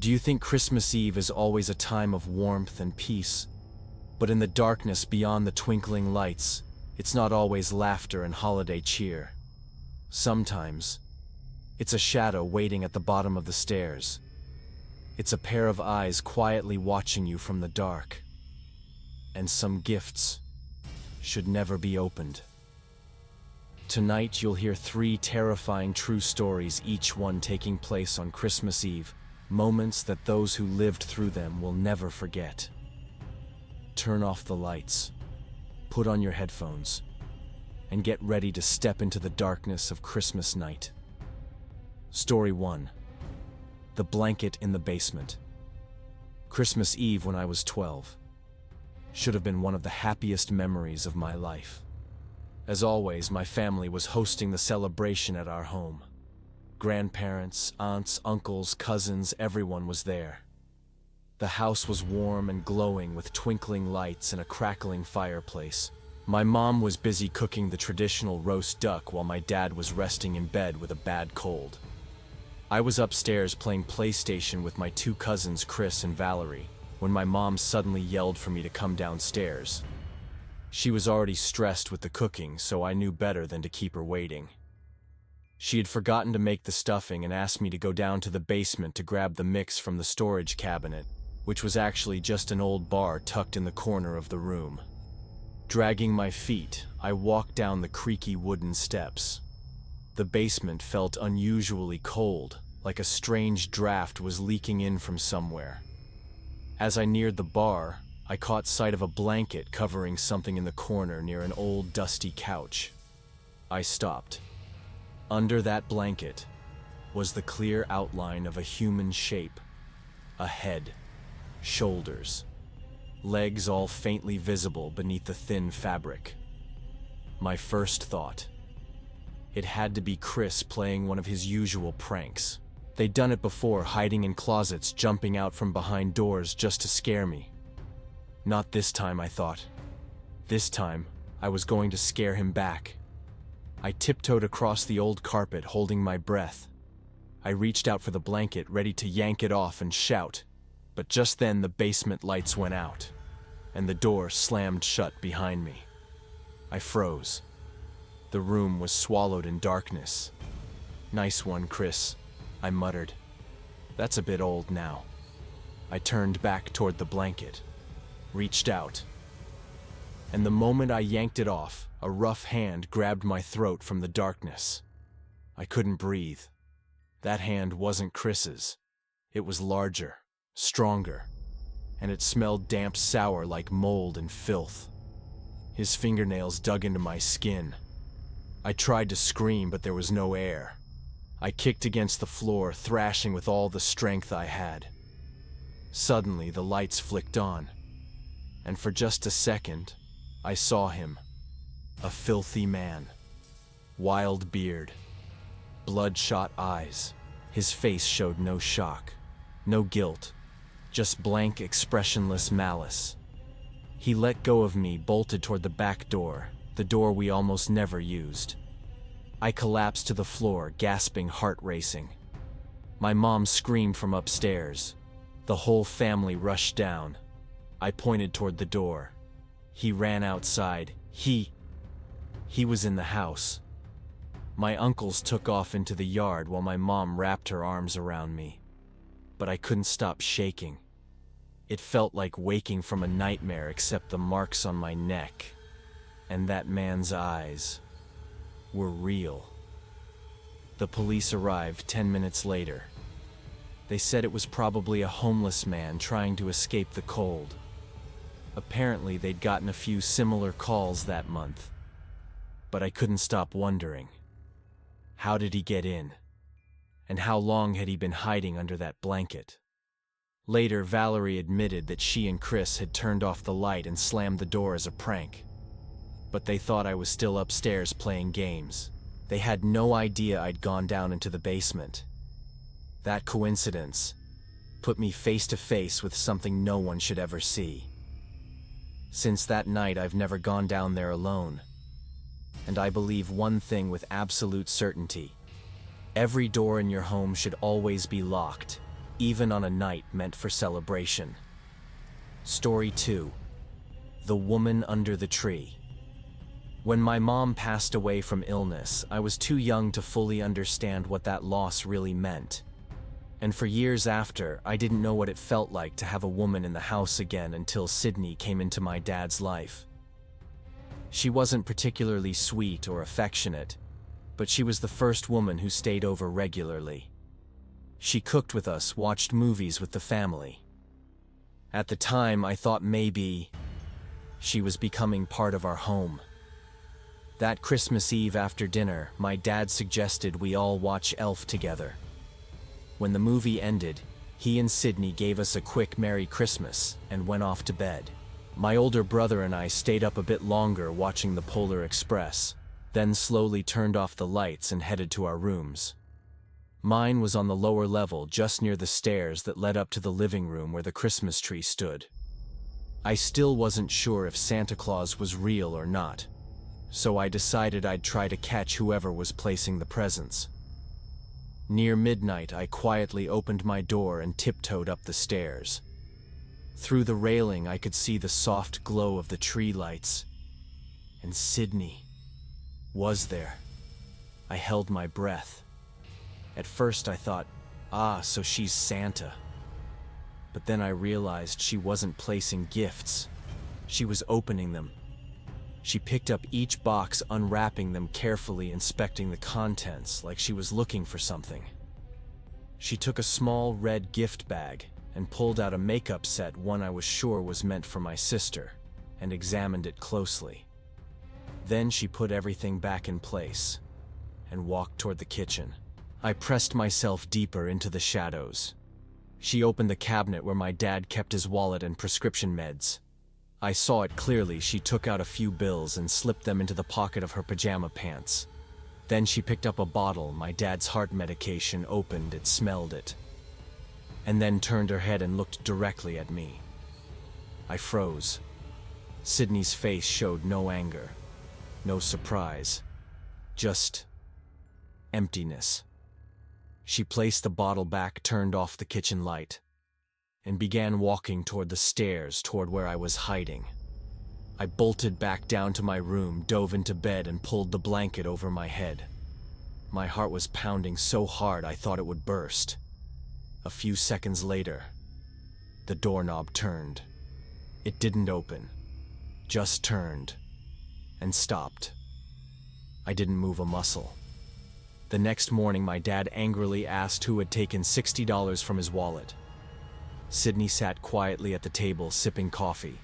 Do you think Christmas Eve is always a time of warmth and peace? But in the darkness beyond the twinkling lights, it's not always laughter and holiday cheer. Sometimes, it's a shadow waiting at the bottom of the stairs. It's a pair of eyes quietly watching you from the dark. And some gifts should never be opened. Tonight you'll hear 3 terrifying true stories, each one taking place on Christmas Eve, moments that those who lived through them will never forget. Turn off the lights, put on your headphones, and get ready to step into the darkness of Christmas night. Story 1. The Blanket in the Basement. Christmas Eve when I was 12 should have been one of the happiest memories of my life. As always, my family was hosting the celebration at our home. Grandparents, aunts, uncles, cousins, everyone was there. The house was warm and glowing with twinkling lights and a crackling fireplace. My mom was busy cooking the traditional roast duck while my dad was resting in bed with a bad cold. I was upstairs playing PlayStation with my 2 cousins, Chris and Valerie, when my mom suddenly yelled for me to come downstairs. She was already stressed with the cooking, so I knew better than to keep her waiting. She had forgotten to make the stuffing and asked me to go down to the basement to grab the mix from the storage cabinet, which was actually just an old bar tucked in the corner of the room. Dragging my feet, I walked down the creaky wooden steps. The basement felt unusually cold, like a strange draft was leaking in from somewhere. As I neared the bar, I caught sight of a blanket covering something in the corner near an old dusty couch. I stopped. Under that blanket was the clear outline of a human shape. A head, shoulders, legs all faintly visible beneath the thin fabric. My first thought: it had to be Chris playing one of his usual pranks. They'd done it before, hiding in closets, jumping out from behind doors just to scare me. Not this time, I thought. This time, I was going to scare him back. I tiptoed across the old carpet, holding my breath. I reached out for the blanket, ready to yank it off and shout. But just then the basement lights went out, and the door slammed shut behind me. I froze. The room was swallowed in darkness. "Nice one, Chris," I muttered. "That's a bit old now." I turned back toward the blanket, reached out, and the moment I yanked it off, a rough hand grabbed my throat from the darkness. I couldn't breathe. That hand wasn't Chris's. It was larger, stronger, and it smelled damp, sour like mold and filth. His fingernails dug into my skin. I tried to scream, but there was no air. I kicked against the floor, thrashing with all the strength I had. Suddenly, the lights flicked on, and for just a second, I saw him. A filthy man. Wild beard. Bloodshot eyes. His face showed no shock, no guilt, just blank, expressionless malice. He let go of me, bolted toward the back door, the door we almost never used. I collapsed to the floor, gasping, heart racing. My mom screamed from upstairs. The whole family rushed down. I pointed toward the door. He ran outside. He was in the house. My uncles took off into the yard while my mom wrapped her arms around me. But I couldn't stop shaking. It felt like waking from a nightmare, except the marks on my neck and that man's eyes were real. The police arrived 10 minutes later. They said it was probably a homeless man trying to escape the cold. Apparently, they'd gotten a few similar calls that month. But I couldn't stop wondering. How did he get in? And how long had he been hiding under that blanket? Later, Valerie admitted that she and Chris had turned off the light and slammed the door as a prank. But they thought I was still upstairs playing games. They had no idea I'd gone down into the basement. That coincidence put me face to face with something no one should ever see. Since that night, I've never gone down there alone. And I believe one thing with absolute certainty. Every door in your home should always be locked, even on a night meant for celebration. Story 2. The Woman Under the Tree. When my mom passed away from illness, I was too young to fully understand what that loss really meant. And for years after, I didn't know what it felt like to have a woman in the house again until Sydney came into my dad's life. She wasn't particularly sweet or affectionate, but she was the first woman who stayed over regularly. She cooked with us, watched movies with the family. At the time, I thought maybe she was becoming part of our home. That Christmas Eve after dinner, my dad suggested we all watch Elf together. When the movie ended, he and Sydney gave us a quick Merry Christmas and went off to bed. My older brother and I stayed up a bit longer watching the Polar Express, then slowly turned off the lights and headed to our rooms. Mine was on the lower level, just near the stairs that led up to the living room where the Christmas tree stood. I still wasn't sure if Santa Claus was real or not, so I decided I'd try to catch whoever was placing the presents. Near midnight, I quietly opened my door and tiptoed up the stairs. Through the railing, I could see the soft glow of the tree lights. And Sydney was there. I held my breath. At first I thought, so she's Santa. But then I realized she wasn't placing gifts. She was opening them. She picked up each box, unwrapping them carefully, inspecting the contents like she was looking for something. She took a small red gift bag and pulled out a makeup set, one I was sure was meant for my sister, and examined it closely. Then she put everything back in place and walked toward the kitchen. I pressed myself deeper into the shadows. She opened the cabinet where my dad kept his wallet and prescription meds. I saw it clearly. She took out a few bills and slipped them into the pocket of her pajama pants. Then she picked up a bottle, my dad's heart medication, opened it, smelled it, and then turned her head and looked directly at me. I froze. Sydney's face showed no anger, no surprise, just emptiness. She placed the bottle back, turned off the kitchen light, and began walking toward the stairs, toward where I was hiding. I bolted back down to my room, dove into bed, and pulled the blanket over my head. My heart was pounding so hard I thought it would burst. A few seconds later, the doorknob turned. It didn't open, just turned and stopped. I didn't move a muscle. The next morning, my dad angrily asked who had taken $60 from his wallet. Sydney sat quietly at the table, sipping coffee,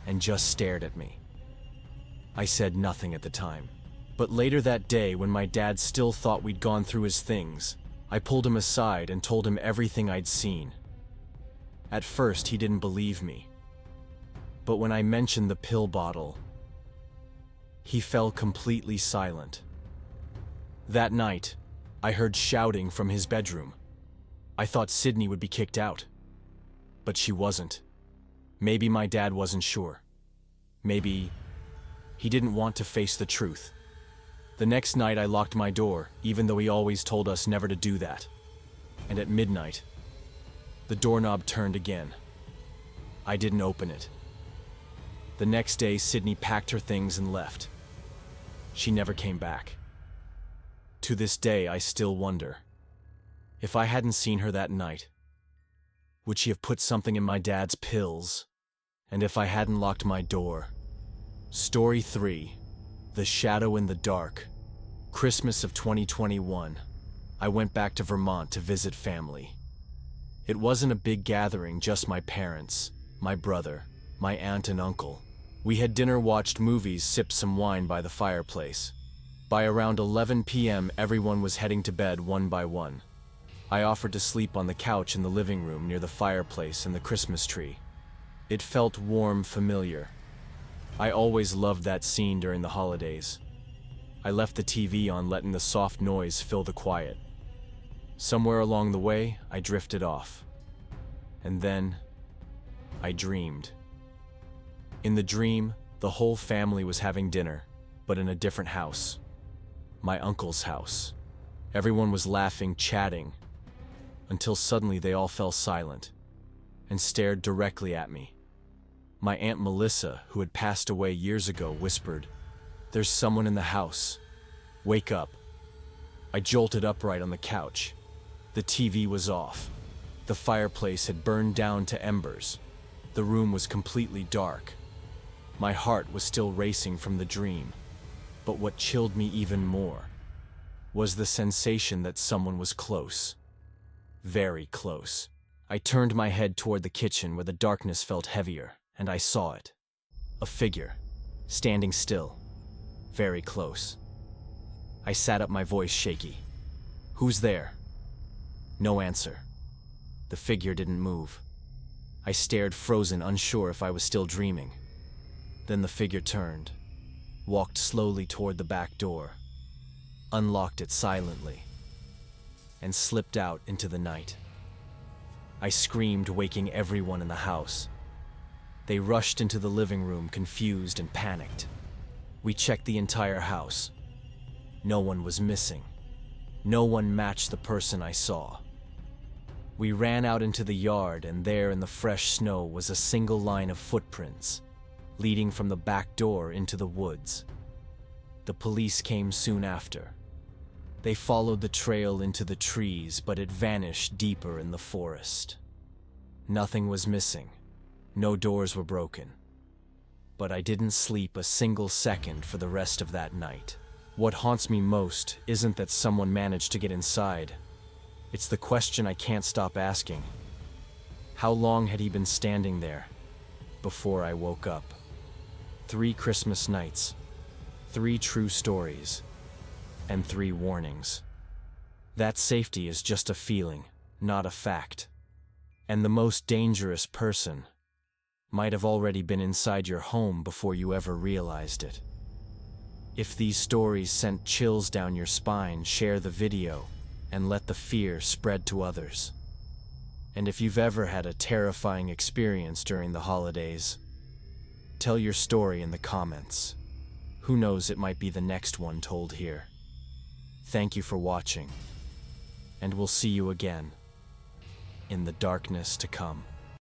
and just stared at me. I said nothing at the time, but later that day, when my dad still thought we'd gone through his things, I pulled him aside and told him everything I'd seen. At first, he didn't believe me, but when I mentioned the pill bottle, he fell completely silent. That night, I heard shouting from his bedroom. I thought Sydney would be kicked out, but she wasn't. Maybe my dad wasn't sure. Maybe he didn't want to face the truth. The next night, I locked my door, even though he always told us never to do that. And at midnight, the doorknob turned again. I didn't open it. The next day, Sydney packed her things and left. She never came back. To this day, I still wonder, if I hadn't seen her that night, would she have put something in my dad's pills? And if I hadn't locked my door? Story 3. The Shadow in the Dark. Christmas of 2021. I went back to Vermont to visit family. It wasn't a big gathering, just my parents, my brother, my aunt and uncle. We had dinner, watched movies, sipped some wine by the fireplace. By around 11 p.m., everyone was heading to bed one by one. I offered to sleep on the couch in the living room near the fireplace and the Christmas tree. It felt warm, familiar. I always loved that scene during the holidays. I left the TV on, letting the soft noise fill the quiet. Somewhere along the way, I drifted off. And then, I dreamed. In the dream, the whole family was having dinner, but in a different house. My uncle's house. Everyone was laughing, chatting. until suddenly they all fell silent and stared directly at me. My Aunt Melissa, who had passed away years ago, whispered, "There's someone in the house. Wake up." I jolted upright on the couch. The TV was off. The fireplace had burned down to embers. The room was completely dark. My heart was still racing from the dream, but what chilled me even more was the sensation that someone was close. Very close. I turned my head toward the kitchen where the darkness felt heavier, and I saw it. A figure, standing still, very close. I sat up, my voice shaky. "Who's there?" No answer. The figure didn't move. I stared, frozen, unsure if I was still dreaming. Then the figure turned, walked slowly toward the back door, unlocked it silently, and slipped out into the night. I screamed, waking everyone in the house. They rushed into the living room, confused and panicked. We checked the entire house. No one was missing. No one matched the person I saw. We ran out into the yard, and there in the fresh snow was a single line of footprints, leading from the back door into the woods. The police came soon after. They followed the trail into the trees, but it vanished deeper in the forest. Nothing was missing. No doors were broken. But I didn't sleep a single second for the rest of that night. What haunts me most isn't that someone managed to get inside. It's the question I can't stop asking. How long had he been standing there before I woke up? 3 Christmas nights, 3 true stories, and 3 warnings. That safety is just a feeling, not a fact. And the most dangerous person might have already been inside your home before you ever realized it. If these stories sent chills down your spine, share the video and let the fear spread to others. And if you've ever had a terrifying experience during the holidays, tell your story in the comments. Who knows, it might be the next one told here. Thank you for watching, and we'll see you again in the darkness to come.